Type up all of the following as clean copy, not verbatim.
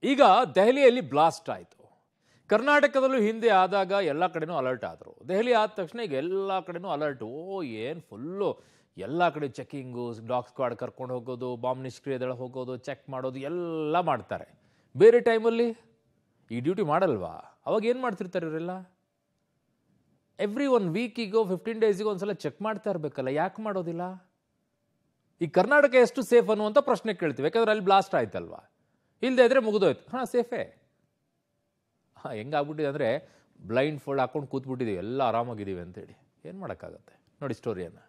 ಈಗ ದೆಹಲಿಯಲ್ಲಿ ಬ್ಲಾಸ್ಟ್ ಆಯಿತು. ಕರ್ನಾಟಕದಲ್ಲೂ ಹಿಂದೆ ಆದಾಗ ಎಲ್ಲ ಕಡೆನೂ ಅಲರ್ಟ್ ಆದರು. ದೆಹಲಿ ಆದ ತಕ್ಷಣ ಈಗ ಎಲ್ಲ ಕಡೆನೂ ಅಲರ್ಟ್. ಏನು ಫುಲ್ಲು ಎಲ್ಲ ಕಡೆ ಚೆಕ್ಕಿಂಗು, ಡಾಗ್ ಸ್ಕ್ವಾಡ್ ಕರ್ಕೊಂಡು ಹೋಗೋದು, ಬಾಂಬ್ ನಿಷ್ಕ್ರಿಯ ದಳ ಹೋಗೋದು, ಚೆಕ್ ಮಾಡೋದು ಎಲ್ಲ ಮಾಡ್ತಾರೆ. ಬೇರೆ ಟೈಮಲ್ಲಿ ಈ ಡ್ಯೂಟಿ ಮಾಡಲ್ವಾ? ಅವಾಗ ಏನು ಮಾಡ್ತಿರ್ತಾರೆ ಇವರೆಲ್ಲ? ಎವ್ರಿ 1 ವೀಕಿಗೋ 15 ಡೇಸಿಗೋ ಒಂದ್ಸಲ ಚೆಕ್ ಮಾಡ್ತಾ ಇರಬೇಕಲ್ಲ, ಯಾಕೆ ಮಾಡೋದಿಲ್ಲ? ಈ ಕರ್ನಾಟಕ ಎಷ್ಟು ಸೇಫ್ ಅನ್ನುವಂಥ ಪ್ರಶ್ನೆ ಕೇಳ್ತೀವಿ. ಯಾಕಂದ್ರೆ ಅಲ್ಲಿ ಬ್ಲಾಸ್ಟ್ ಆಯ್ತಲ್ವಾ, ಇಲ್ಲದೆ ಇದ್ರೆ ಮುಗಿದೋಯ್ತು. ಸೇಫೇ. ಹೆಂಗಾಗ್ಬಿಟ್ಟಿದೆ ಅಂದರೆ ಬ್ಲೈಂಡ್ ಫೋಲ್ಡ್ ಹಾಕೊಂಡು ಕೂತ್ಬಿಟ್ಟಿದ್ದೀವಿ, ಎಲ್ಲ ಆರಾಮಾಗಿದ್ದೀವಿ ಅಂತೇಳಿ. ಏನು ಮಾಡೋಕ್ಕಾಗತ್ತೆ ನೋಡಿ ಸ್ಟೋರಿಯನ್ನು.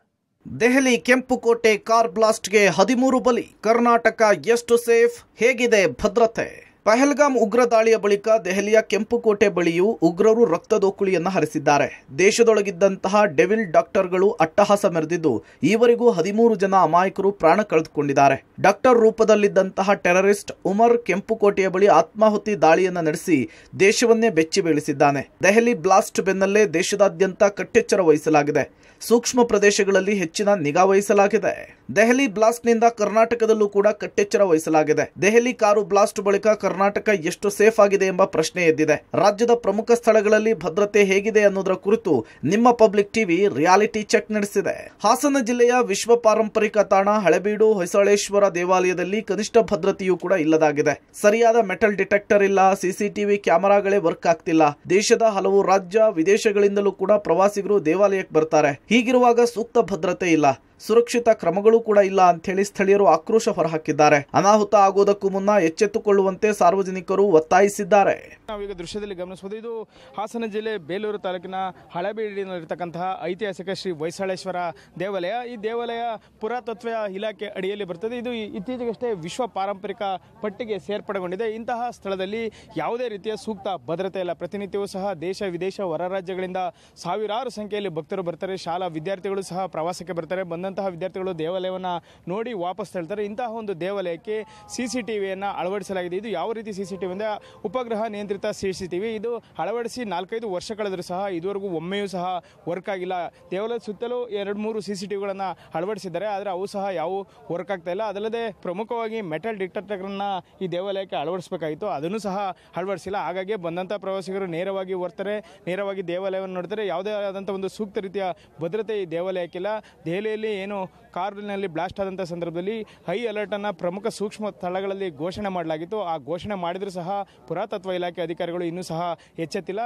ದೆಹಲಿ ಕೆಂಪುಕೋಟೆ ಕಾರ್ ಬ್ಲಾಸ್ಟ್ಗೆ 13 ಬಲಿ. ಕರ್ನಾಟಕ ಎಷ್ಟು ಸೇಫ್? ಹೇಗಿದೆ ಭದ್ರತೆ? ಪಹಲ್ಗಾಮ್ ಉಗ್ರ ದಾಳಿಯ ಬಳಿಕ ದೆಹಲಿಯ ಕೆಂಪುಕೋಟೆ ಬಳಿಯೂ ಉಗ್ರರು ರಕ್ತದೋಕುಳಿಯನ್ನ ಹರಿಸಿದ್ದಾರೆ. ದೇಶದೊಳಗಿದ್ದಂತಹ ಡೆವಿಲ್ ಡಾಕ್ಟರ್ಗಳು ಅಟ್ಟಹಾಸ ಮೆರೆದಿದ್ದು ಈವರೆಗೂ 13 ಜನ ಅಮಾಯಕರು ಪ್ರಾಣ ಕಳೆದುಕೊಂಡಿದ್ದಾರೆ. ಡಾಕ್ಟರ್ ರೂಪದಲ್ಲಿದ್ದಂತಹ ಟೆರರಿಸ್ಟ್ ಉಮರ್ ಕೆಂಪುಕೋಟೆಯ ಬಳಿ ಆತ್ಮಾಹುತಿ ದಾಳಿಯನ್ನ ನಡೆಸಿ ದೇಶವನ್ನೇ ಬೆಚ್ಚಿ ಬೀಳಿಸಿದ್ದಾನೆ. ದೆಹಲಿ ಬ್ಲಾಸ್ಟ್ ಬೆನ್ನಲ್ಲೇ ದೇಶದಾದ್ಯಂತ ಕಟ್ಟೆಚ್ಚರ ವಹಿಸಲಾಗಿದೆ. ಸೂಕ್ಷ್ಮ ಪ್ರದೇಶಗಳಲ್ಲಿ ಹೆಚ್ಚಿನ ನಿಗಾ ವಹಿಸಲಾಗಿದೆ. ದೆಹಲಿ ಬ್ಲಾಸ್ಟ್ನಿಂದ ಕರ್ನಾಟಕದಲ್ಲೂ ಕೂಡ ಕಟ್ಟೆಚ್ಚರ ವಹಿಸಲಾಗಿದೆ. ದೆಹಲಿ ಕಾರು ಬ್ಲಾಸ್ಟ್ ಬಳಿಕ ಕರ್ನಾಟಕ ಎಷ್ಟು ಸೇಫ್ ಆಗಿದೆ ಎಂಬ ಪ್ರಶ್ನೆ ಎದ್ದಿದೆ. ರಾಜ್ಯದ ಪ್ರಮುಖ ಸ್ಥಳಗಳಲ್ಲಿ ಭದ್ರತೆ ಹೇಗಿದೆ ಅನ್ನೋದರ ಕುರಿತು ನಿಮ್ಮ ಪಬ್ಲಿಕ್ ಟಿವಿ ರಿಯಾಲಿಟಿ ಚೆಕ್ ನಡೆಸಿದೆ. ಹಾಸನ ಜಿಲ್ಲೆಯ ವಿಶ್ವ ಪಾರಂಪರಿಕ ತಾಣ ಹಳೆಬೀಡು ಹೊಯ್ಸಳೇಶ್ವರ ದೇವಾಲಯದಲ್ಲಿ ಕನಿಷ್ಠ ಭದ್ರತೆಯೂ ಕೂಡ ಇಲ್ಲದಾಗಿದೆ. ಸರಿಯಾದ ಮೆಟಲ್ ಡಿಟೆಕ್ಟರ್ ಇಲ್ಲ, ಸಿಸಿಟಿವಿ ಕ್ಯಾಮೆರಾಗಳೇ ವರ್ಕ್ ಆಗ್ತಿಲ್ಲ. ದೇಶದ ಹಲವು ರಾಜ್ಯ ವಿದೇಶಗಳಿಂದಲೂ ಕೂಡ ಪ್ರವಾಸಿಗರು ದೇವಾಲಯಕ್ಕೆ ಬರ್ತಾರೆ. ಹೀಗಿರುವಾಗ ಸೂಕ್ತ ಭದ್ರತೆ ಇಲ್ಲ, ಸುರಕ್ಷಿತ ಕ್ರಮಗಳು ಕೂಡ ಇಲ್ಲ ಅಂತ ಹೇಳಿ ಸ್ಥಳೀಯರು ಆಕ್ರೋಶ ಹೊರಹಾಕಿದ್ದಾರೆ. ಅನಾಹುತ ಆಗೋದಕ್ಕೂ ಮುನ್ನ ಎಚ್ಚೆತ್ತುಕೊಳ್ಳುವಂತೆ ಸಾರ್ವಜನಿಕರು ಒತ್ತಾಯಿಸಿದ್ದಾರೆ. ನಾವೀಗ ದೃಶ್ಯದಲ್ಲಿ ಗಮನಿಸಬಹುದು, ಇದು ಹಾಸನ ಜಿಲ್ಲೆ ಬೇಲೂರು ತಾಲೂಕಿನ ಹಳೆಬೀಡಿನಲ್ಲಿರತಕ್ಕಂತಹ ಐತಿಹಾಸಿಕ ಶ್ರೀ ಹೊಯ್ಸಳೇಶ್ವರ ದೇವಾಲಯ. ಈ ದೇವಾಲಯ ಪುರಾತತ್ವ ಇಲಾಖೆ ಅಡಿಯಲ್ಲಿ ಬರ್ತದೆ. ಇದು ಇತ್ತೀಚೆಗಷ್ಟೇ ವಿಶ್ವ ಪಾರಂಪರಿಕ ಪಟ್ಟಿಗೆ ಸೇರ್ಪಡೆಗೊಂಡಿದೆ. ಇಂತಹ ಸ್ಥಳದಲ್ಲಿ ಯಾವುದೇ ರೀತಿಯ ಸೂಕ್ತ ಭದ್ರತೆ ಇಲ್ಲ. ಪ್ರತಿನಿತ್ಯವೂ ಸಹ ದೇಶ ವಿದೇಶ ಹೊರ ರಾಜ್ಯಗಳಿಂದ ಸಾವಿರಾರು ಸಂಖ್ಯೆಯಲ್ಲಿ ಭಕ್ತರು ಬರ್ತಾರೆ. ಶಾಲಾ ವಿದ್ಯಾರ್ಥಿಗಳು ಸಹ ಪ್ರವಾಸಕ್ಕೆ ಬರ್ತಾರೆ. ಬಂದಂತಹ ವಿದ್ಯಾರ್ಥಿಗಳು ದೇವಾಲಯವನ್ನು ನೋಡಿ ವಾಪಸ್ ತಳ್ತಾರೆ. ಇಂತಹ ಒಂದು ದೇವಾಲಯಕ್ಕೆ ಸಿಸಿಟಿವಿಯನ್ನು ಅಳವಡಿಸಲಾಗಿದೆ. ಇದು ಯಾವ ರೀತಿ ಸಿಸಿಟಿವಿ ಅಂದರೆ ಉಪಗ್ರಹ ನಿಯಂತ್ರಿತ ಸಿಸಿಟಿವಿ. ಇದು ಅಳವಡಿಸಿ 4-5 ವರ್ಷ ಕಳೆದರೂ ಸಹ ಇದುವರೆಗೂ ಒಮ್ಮೆಯೂ ಸಹ ವರ್ಕ್ ಆಗಿಲ್ಲ. ದೇವಾಲಯದ ಸುತ್ತಲೂ 2-3 ಸಿಸಿಟಿವಿಗಳನ್ನು ಅಳವಡಿಸಿದ್ದಾರೆ, ಆದರೆ ಅವು ಸಹ ಯಾವ ವರ್ಕ್ ಆಗ್ತಾ ಇಲ್ಲ. ಅದಲ್ಲದೆ ಪ್ರಮುಖವಾಗಿ ಮೆಟಲ್ ಡಿಟೆಕ್ಟರ್ನ ಈ ದೇವಾಲಯಕ್ಕೆ ಅಳವಡಿಸಬೇಕಾಗಿತ್ತು, ಅದನ್ನು ಸಹ ಅಳವಡಿಸಿಲ್ಲ. ಹಾಗಾಗಿ ಬಂದಂಥ ಪ್ರವಾಸಿಗರು ನೇರವಾಗಿ ಬರ್ತಾರೆ, ನೇರವಾಗಿ ದೇವಾಲಯವನ್ನು ನೋಡ್ತಾರೆ. ಯಾವುದೇ ಆದಂಥ ಒಂದು ಸೂಕ್ತ ರೀತಿಯ ಭದ್ರತೆ ಈ ದೇವಾಲಯಕ್ಕಿಲ್ಲ. ದೆಹಲಿಯಲ್ಲಿ ಏನು ಕಾರಿನಲ್ಲಿ ಬ್ಲಾಸ್ಟ್ ಆದಂಥ ಸಂದರ್ಭದಲ್ಲಿ ಹೈ ಅಲರ್ಟ್ ಅನ್ನು ಪ್ರಮುಖ ಸೂಕ್ಷ್ಮ ಸ್ಥಳಗಳಲ್ಲಿ ಘೋಷಣೆ ಮಾಡಲಾಗಿತ್ತು. ಆ ಘೋಷಣೆ ಮಾಡಿದರೂ ಸಹ ಪುರಾತತ್ವ ಇಲಾಖೆ ಅಧಿಕಾರಿಗಳು ಇನ್ನೂ ಸಹ ಎಚ್ಚೆತ್ತಿಲ್ಲ.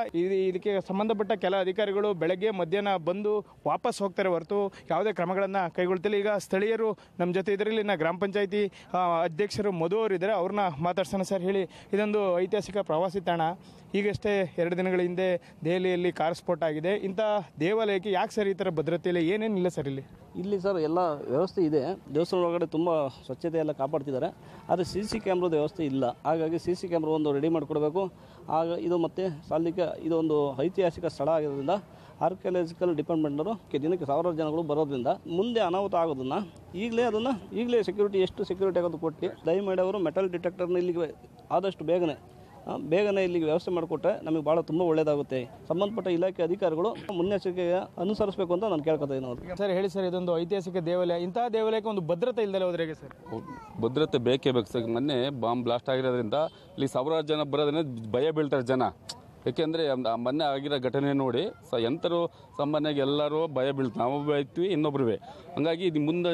ಇದಕ್ಕೆ ಸಂಬಂಧಪಟ್ಟ ಕೆಲ ಅಧಿಕಾರಿಗಳು ಬೆಳಗ್ಗೆ ಮಧ್ಯಾಹ್ನ ಬಂದು ವಾಪಸ್ ಹೋಗ್ತಾರೆ ಹೊರತು ಯಾವುದೇ ಕ್ರಮಗಳನ್ನು ಕೈಗೊಳ್ತಿಲ್ಲ. ಈಗ ಸ್ಥಳೀಯರು ನಮ್ಮ ಜೊತೆ ಇದರಲ್ಲಿ ಗ್ರಾಮ ಪಂಚಾಯಿತಿ ಅಧ್ಯಕ್ಷರು ಮಧು ಅವರಿದ್ದಾರೆ, ಅವ್ರನ್ನ ಮಾತಾಡ್ಸೋಣ. ಸರ್ ಹೇಳಿ, ಇದೊಂದು ಐತಿಹಾಸಿಕ ಪ್ರವಾಸಿ ತಾಣ. ಈಗಷ್ಟೇ 2 ದಿನಗಳ ಹಿಂದೆ ದೆಹಲಿಯಲ್ಲಿ ಕಾರ್ ಸ್ಫೋಟ ಆಗಿದೆ. ಇಂಥ ದೇವಾಲಯಕ್ಕೆ ಯಾಕೆ ಸರ್ ಈ ಥರ ಭದ್ರತೆ ಇಲ್ಲ? ಏನೇನಿಲ್ಲ ಸರ್ ಇಲ್ಲಿ ಸರ್ ಎಲ್ಲ ವ್ಯವಸ್ಥೆ ಇದೆ. ದೇವಸ್ಥಾನ ಒಳಗಡೆ ತುಂಬ ಸ್ವಚ್ಛತೆ ಎಲ್ಲ ಕಾಪಾಡ್ತಿದ್ದಾರೆ. ಆದರೆ CC ಕ್ಯಾಮ್ರಾದ ವ್ಯವಸ್ಥೆ ಇಲ್ಲ. ಹಾಗಾಗಿ CC ಕ್ಯಾಮ್ರಾ ಒಂದು ರೆಡಿ ಮಾಡಿಕೊಡ್ಬೇಕು. ಆಗ ಇದು ಮತ್ತು ಸಾಲಿಗೆ ಇದೊಂದು ಐತಿಹಾಸಿಕ ಸ್ಥಳ ಆಗಿರೋದ್ರಿಂದ ಆರ್ಕಿಯಾಲಜಿಕಲ್ ಡಿಪಾರ್ಟ್ಮೆಂಟ್ನವರು ದಿನಕ್ಕೆ ಸಾವಿರಾರು ಜನಗಳು ಬರೋದ್ರಿಂದ ಮುಂದೆ ಅನಾಹುತ ಆಗೋದನ್ನು ಈಗಲೇ ಸೆಕ್ಯೂರಿಟಿ ಎಷ್ಟು ಸೆಕ್ಯೂರಿಟಿ ಆಗೋದು ಕೊಟ್ಟು ದಯಮಾಡಿ ಅವರು ಮೆಟಲ್ ಡಿಟೆಕ್ಟರ್ನ ಇಲ್ಲಿಗೆ ಆದಷ್ಟು ಬೇಗನೆ ಇಲ್ಲಿಗೆ ವ್ಯವಸ್ಥೆ ಮಾಡಿಕೊಟ್ರೆ ನಮಗೆ ಭಾಳ ತುಂಬ ಒಳ್ಳೆಯದಾಗುತ್ತೆ. ಸಂಬಂಧಪಟ್ಟ ಇಲಾಖೆ ಅಧಿಕಾರಿಗಳು ಮುನ್ನೆಚ್ಚರಿಕೆಗೆ ಅನುಸರಿಸಬೇಕು ಅಂತ ನಾನು ಕೇಳ್ಕೊತಾ ಇದ್ದೀನಿ. ಸರ್ ಹೇಳಿ ಸರ್, ಇದೊಂದು ಐತಿಹಾಸಿಕ ದೇವಾಲಯ, ಇಂತಹ ದೇವಾಲಯಕ್ಕೆ ಒಂದು ಭದ್ರತೆ ಇಲ್ಲದೆ ಹೋದ್ರೆ ಹೇಗೆ ಸರ್? ಭದ್ರತೆ ಬೇಕೇ ಬೇಕು ಸರ್. ಮೊನ್ನೆ ಬಾಂಬ್ ಬ್ಲಾಸ್ಟ್ ಆಗಿರೋದ್ರಿಂದ ಇಲ್ಲಿ ಸಾವಿರಾರು ಜನ ಬರೋದ್ರಿಂದ ಭಯ ಬೀಳ್ತಾರೆ ಜನ. ಏಕೆಂದರೆ ಮೊನ್ನೆ ಆಗಿರೋ ಘಟನೆ ನೋಡಿ ಎಂಥರು ಸಾಮಾನ್ಯವಾಗಿ ಎಲ್ಲರೂ ಭಯ ಬೀಳ್ತಾರೆ. ನಾವು ಬೈತೀವಿ, ಇನ್ನೊಬ್ರುವೆ. ಹಂಗಾಗಿ ಇದು ಮುಂದೆ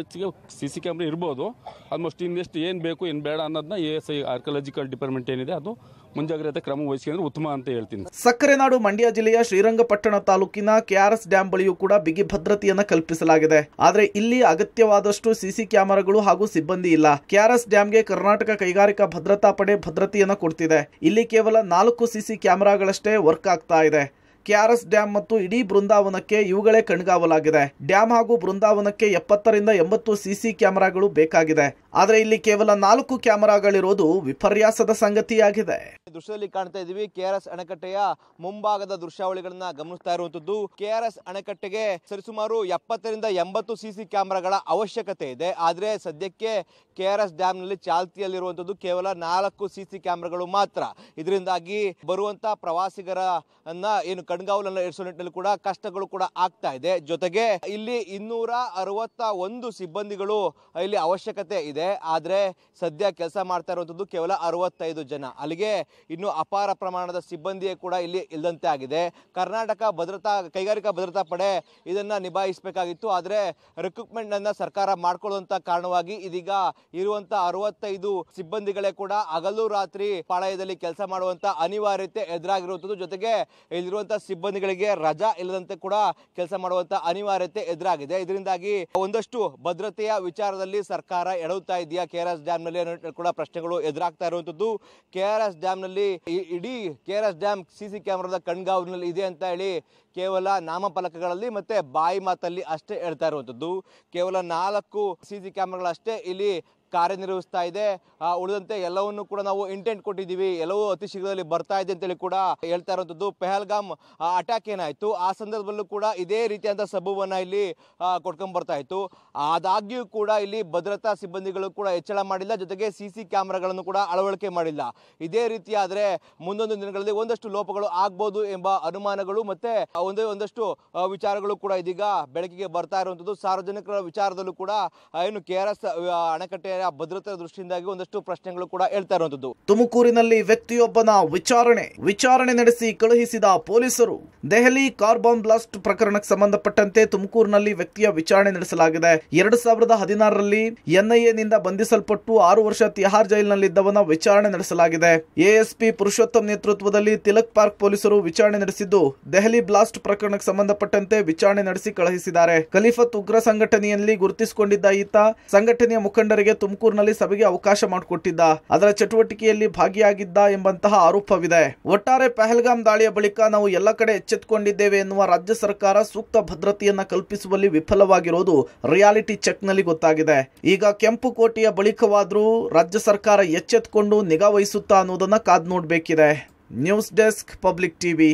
CC ಕ್ಯಾಮ್ರಾ ಇರ್ಬೋದು. ಆಲ್ಮೋಸ್ಟ್ ಇನ್ನೆಷ್ಟು ಏನು ಬೇಕು ಏನು ಬೇಡ ಅನ್ನೋದನ್ನ ASI ಆರ್ಕಿಯಾಲಜಿಕಲ್ ಡಿಪಾರ್ಟ್ಮೆಂಟ್ ಏನಿದೆ ಅದು ಮುಂಜಾಗ್ರತೆ ಕ್ರಮ ವಹಿಸಿದ್ರೆ ಉತ್ತಮ ಅಂತ ಹೇಳ್ತೀನಿ. ಸಕ್ಕರೆ ನಾಡು ಮಂಡ್ಯ ಜಿಲ್ಲೆಯ ಶ್ರೀರಂಗಪಟ್ಟಣ ತಾಲೂಕಿನ KRS ಡ್ಯಾಂ ಬಳಿಯೂ ಕೂಡ ಬಿಗಿ ಭದ್ರತೆಯನ್ನು ಕಲ್ಪಿಸಲಾಗಿದೆ. ಆದರೆ ಇಲ್ಲಿ ಅಗತ್ಯವಾದಷ್ಟು CC ಕ್ಯಾಮೆರಾಗಳು ಹಾಗೂ ಸಿಬ್ಬಂದಿ ಇಲ್ಲ. KRS ಡ್ಯಾಂಗೆ ಕರ್ನಾಟಕ ಕೈಗಾರಿಕಾ ಭದ್ರತಾ ಪಡೆ ಭದ್ರತೆಯನ್ನು ಕೊಡ್ತಿದೆ. ಇಲ್ಲಿ ಕೇವಲ 4 CC ಕ್ಯಾಮೆರಾಗಳಷ್ಟೇ ವರ್ಕ್ ಆಗ್ತಾ ಇದೆ. KRS ಡ್ಯಾಂ ಮತ್ತು ಇಡೀ ಬೃಂದಾವನಕ್ಕೆ ಇವುಗಳೇ ಕಣ್ಗಾವಲಾಗಿದೆ. ಡ್ಯಾಂ ಹಾಗೂ ಬೃಂದಾವನಕ್ಕೆ 70ರಿಂದ 80 CC ಕ್ಯಾಮೆರಾಗಳು ಬೇಕಾಗಿದೆ. ಆದರೆ ಇಲ್ಲಿ ಕೇವಲ 4 ಕ್ಯಾಮೆರಾಗಳಿರೋದು ವಿಪರ್ಯಾಸದ ಸಂಗತಿಯಾಗಿದೆ. ದೃಶ್ಯದಲ್ಲಿ ಕಾಣ್ತಾ ಇದೀವಿ KRS ಅಣೆಕಟ್ಟೆಯ ಮುಂಭಾಗದ ದೃಶ್ಯಾವಳಿಗಳನ್ನ ಗಮನಿಸ್ತಾ ಇರುವಂತದ್ದು. KRS ಅಣೆಕಟ್ಟೆಗೆ ಸರಿಸುಮಾರು 70ರಿಂದ 80 CC ಕ್ಯಾಮೆರಾಗಳ ಅವಶ್ಯಕತೆ ಇದೆ. ಆದರೆ ಸದ್ಯಕ್ಕೆ KRS ಡ್ಯಾಂ ನಲ್ಲಿ ಚಾಲ್ತಿಯಲ್ಲಿರುವಂತದ್ದು ಕೇವಲ 4 CC ಕ್ಯಾಮೆರಾಗಳು ಮಾತ್ರ. ಇದರಿಂದಾಗಿ ಬರುವಂತ ಪ್ರವಾಸಿಗರನ್ನ ಏನು ಕಣ್ಗಾವಲನ್ನ ಇರಿಸೋ ನಿಟ್ಟಿನಲ್ಲಿ ಕೂಡ ಕಷ್ಟಗಳು ಕೂಡ ಆಗ್ತಾ ಇದೆ. ಜೊತೆಗೆ ಇಲ್ಲಿ 261 ಸಿಬ್ಬಂದಿಗಳು ಇಲ್ಲಿ ಅವಶ್ಯಕತೆ ಇದೆ. ಇದೆ. ಆದರೆ ಸದ್ಯ ಕೆಲಸ ಮಾಡ್ತಾ ಇರುವಂಥದ್ದು ಕೇವಲ 65 ಜನ. ಅಲ್ಲಿಗೆ ಇನ್ನು ಅಪಾರ ಪ್ರಮಾಣದ ಸಿಬ್ಬಂದಿಯೇ ಕೂಡ ಇಲ್ಲಿ ಇಲ್ಲದಂತೆ ಆಗಿದೆ. ಕರ್ನಾಟಕ ಕೈಗಾರಿಕಾ ಭದ್ರತಾ ಪಡೆ ಇದನ್ನ ನಿಭಾಯಿಸಬೇಕಾಗಿತ್ತು. ಆದರೆ ರಿಕ್ರೂಟ್ಮೆಂಟ್ ಅನ್ನ ಸರ್ಕಾರ ಮಾಡ್ಕೊಳ್ಳುವಂತ ಕಾರಣವಾಗಿ ಇದೀಗ ಇರುವಂತ 65 ಸಿಬ್ಬಂದಿಗಳೇ ಕೂಡ ಹಗಲು ರಾತ್ರಿ ಪಾಳಯದಲ್ಲಿ ಕೆಲಸ ಮಾಡುವಂತ ಅನಿವಾರ್ಯತೆ ಎದುರಾಗಿರುವಂಥದ್ದು. ಜೊತೆಗೆ ಇಲ್ಲಿರುವಂತಹ ಸಿಬ್ಬಂದಿಗಳಿಗೆ ರಜಾ ಇಲ್ಲದಂತೆ ಕೂಡ ಕೆಲಸ ಮಾಡುವಂತ ಅನಿವಾರ್ಯತೆ ಎದುರಾಗಿದೆ. ಇದರಿಂದಾಗಿ ಒಂದಷ್ಟು ಭದ್ರತೆಯ ವಿಚಾರದಲ್ಲಿ ಸರ್ಕಾರ ಎಡವುತ್ತಾ ಇದೆಯಾ KRS ಡ್ಯಾಮ್ ನಲ್ಲಿ ಕೂಡ ಪ್ರಶ್ನೆಗಳು ಎದುರಾಗ್ತಾ ಇರುವಂತದ್ದು. KRS ಡ್ಯಾಮ್ ನಲ್ಲಿ ಇಡೀ KRS ಡ್ಯಾಮ್ CC ಕ್ಯಾಮೆರಾದ ಕಣ್ಗಾವಲಿನಲ್ಲಿ ಇದೆ ಅಂತ ಹೇಳಿ ಕೇವಲ ನಾಮಫಲಕಗಳಲ್ಲಿ ಮತ್ತೆ ಬಾಯಿ ಮಾತಲ್ಲಿ ಅಷ್ಟೇ ಹೇಳ್ತಾ ಇರುವಂತದ್ದು. ಕೇವಲ 4 CC ಕ್ಯಾಮೆರಾಗಳಷ್ಟೇ ಇಲ್ಲಿ ಕಾರ್ಯನಿರ್ವಹಿಸ್ತಾ ಇದೆ. ಉಳಿದಂತೆ ಎಲ್ಲವನ್ನು ಕೂಡ ನಾವು ಇಂಟೆಂಟ್ ಕೊಟ್ಟಿದ್ದೀವಿ, ಎಲ್ಲವೂ ಅತಿ ಶೀಘ್ರದಲ್ಲಿ ಬರ್ತಾ ಇದೆ ಅಂತೇಳಿ ಕೂಡ ಹೇಳ್ತಾ ಇರುವಂತದ್ದು. ಪಹಲ್ಗಾಮ್ ಅಟ್ಯಾಕ್ ಏನಾಯ್ತು ಆ ಸಂದರ್ಭದಲ್ಲೂ ಕೂಡ ಇದೇ ರೀತಿಯಾದ ಸಬೂಬನ್ನ ಇಲ್ಲಿ ಕೊಟ್ಕೊಂಡ್ ಬರ್ತಾ ಇತ್ತು. ಆದಾಗ್ಯೂ ಕೂಡ ಇಲ್ಲಿ ಭದ್ರತಾ ಸಿಬ್ಬಂದಿಗಳು ಕೂಡ ಹೆಚ್ಚಳ ಮಾಡಿಲ್ಲ, ಜೊತೆಗೆ CC ಕ್ಯಾಮೆರಾಗಳನ್ನು ಕೂಡ ಅಳವಡಿಕೆ ಮಾಡಿಲ್ಲ. ಇದೇ ರೀತಿ ಆದ್ರೆ ಮುಂದೊಂದು ದಿನಗಳಲ್ಲಿ ಒಂದಷ್ಟು ಲೋಪಗಳು ಆಗ್ಬಹುದು ಎಂಬ ಅನುಮಾನಗಳು ಮತ್ತೆ ಒಂದಷ್ಟು ವಿಚಾರಗಳು ಕೂಡ ಇದೀಗ ಬೆಳಕಿಗೆ ಬರ್ತಾ ಇರುವಂತದ್ದು. ಸಾರ್ವಜನಿಕರ ವಿಚಾರದಲ್ಲೂ ಕೂಡ ಏನು KRS ಅಣೆಕಟ್ಟೆಯ ಭದ್ರತಾ ದೃಷ್ಟಿಯಿಂದಾಗಿ ಒಂದಷ್ಟು ಪ್ರಶ್ನೆಗಳು ಕೂಡ ಹೇಳ್ತಾ ಇರುವಂತದ್ದು. ತುಮಕೂರಿನಲ್ಲಿ ವ್ಯಕ್ತಿಯೊಬ್ಬನ ವಿಚಾರಣೆ ನಡೆಸಿ ಕಳುಹಿಸಿದ ಪೊಲೀಸರು. ದೆಹಲಿ ಕಾರ್ ಬಾಂಬ್ ಬ್ಲಾಸ್ಟ್ ಪ್ರಕರಣಕ್ಕೆ ಸಂಬಂಧಪಟ್ಟಂತೆ ತುಮಕೂರಿನಲ್ಲಿ ವ್ಯಕ್ತಿಯ ವಿಚಾರಣೆ ನಡೆಸಲಾಗಿದೆ. 2016ರಲ್ಲಿ NIA ನಿಂದ ಬಂಧಿಸಲ್ಪಟ್ಟು 6 ವರ್ಷ ತಿಹಾರ್ ಜೈಲಿನಲ್ಲಿದ್ದವನ ವಿಚಾರಣೆ ನಡೆಸಲಾಗಿದೆ. ASP ಪುರುಷೋತ್ತಮ್ ನೇತೃತ್ವದಲ್ಲಿ ತಿಲಕ್ ಪಾರ್ಕ್ ಪೊಲೀಸರು ವಿಚಾರಣೆ ನಡೆಸಿದ್ದು, ದೆಹಲಿ ಬ್ಲಾಸ್ಟ್ ಪ್ರಕರಣಕ್ಕೆ ಸಂಬಂಧಪಟ್ಟಂತೆ ವಿಚಾರಣೆ ನಡೆಸಿ ಕಳುಹಿಸಿದ್ದಾರೆ. ಖಲೀಫತ್ ಉಗ್ರ ಸಂಘಟನೆಯಲ್ಲಿ ಗುರುತಿಸಿಕೊಂಡಿದ್ದ ಈತ ಸಂಘಟನೆಯ ಮುಖಂಡರಿಗೆ ತುಮಕೂರಿನಲ್ಲಿ ಸಭೆಗೆ ಅವಕಾಶ ಮಾಡಿಕೊಟ್ಟಿದ್ದ, ಅದರ ಚಟುವಟಿಕೆಯಲ್ಲಿ ಭಾಗಿಯಾಗಿದ್ದ ಎಂಬಂತಹ ಆರೋಪವಿದೆ. ಒಟ್ಟಾರೆ ಪಹಲ್ಗಾಮ್ ದಾಳಿಯ ಬಳಿಕ ನಾವು ಎಲ್ಲ ಕಡೆ ಎಚ್ಚೆತ್ತುಕೊಂಡಿದ್ದೇವೆ ಎನ್ನುವ ರಾಜ್ಯ ಸರ್ಕಾರ ಸೂಕ್ತ ಭದ್ರತೆಯನ್ನ ಕಲ್ಪಿಸುವಲ್ಲಿ ವಿಫಲವಾಗಿರೋದು ರಿಯಾಲಿಟಿ ಚೆಕ್ ನಲ್ಲಿ ಗೊತ್ತಾಗಿದೆ. ಈಗ ಕೆಂಪು ಕೋಟೆಯ ಬಳಿಕವಾದರೂ ರಾಜ್ಯ ಸರ್ಕಾರ ಎಚ್ಚೆತ್ತುಕೊಂಡು ನಿಗಾ ವಹಿಸುತ್ತಾ ಅನ್ನೋದನ್ನ ಕಾದು ನೋಡಬೇಕಿದೆ. News desk, public TV.